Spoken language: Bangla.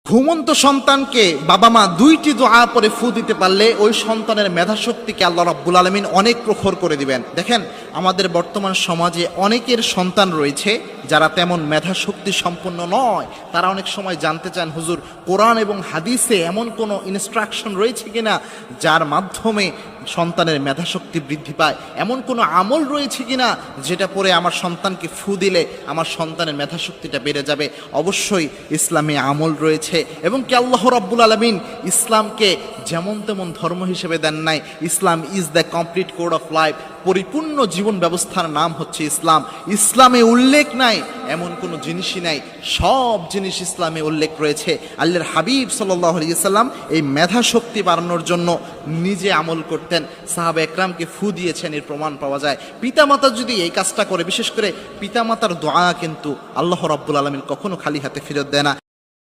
ঘুমন্ত সন্তানকে বাবা মা দুইটি দোয়া পরে ফু দিতে পারলে ওই সন্তানের মেধাশক্তিকে আল্লাহ রাব্বুল আলামিন অনেক প্রখর করে দিবেন। দেখেন, আমাদের বর্তমান সমাজে অনেকের সন্তান রয়েছে যারা তেমন মেধাশক্তি সম্পন্ন নয়। তারা অনেক সময় জানতে চান, হুজুর, কোরআন এবং হাদিসে এমন কোনো ইনস্ট্রাকশন রয়েছে কিনা যার মাধ্যমে সন্তানের মেধাশক্তি বৃদ্ধি পায়, এমন কোনো আমল রয়েছে কিনা যেটা পরে আমার সন্তানকে ফু দিলে আমার সন্তানের মেধাশক্তিটা বেড়ে যাবে। অবশ্যই ইসলামে আমল রয়েছে, এবং কি আল্লাহ রাব্বুল আলামিন ইসলামকে যেমন তেমন ধর্ম হিসেবে দেন নাই। Islam is the complete code of life. পরিপূর্ণ জীবন ব্যবস্থার নাম হচ্ছে ইসলাম। ইসলামে উল্লেখ নাই এমন কোনো জিনিসই নাই, সব জিনিস ইসলামে উল্লেখ রয়েছে। আল্লাহর হাবিব সাল্লাল্লাহু আলাইহি সাল্লাম এই মেধা শক্তি বাড়ানোর জন্য নিজে আমল করতেন, সাহাবা একরামকে ফু দিয়েছেন, এর প্রমাণ পাওয়া যায়। পিতামাতা যদি এই কাজটা করে, বিশেষ করে পিতামাতার দোয়া কিন্তু আল্লাহ রাব্বুল আলামিন কখনো খালি হাতে ফেরত দেয় না।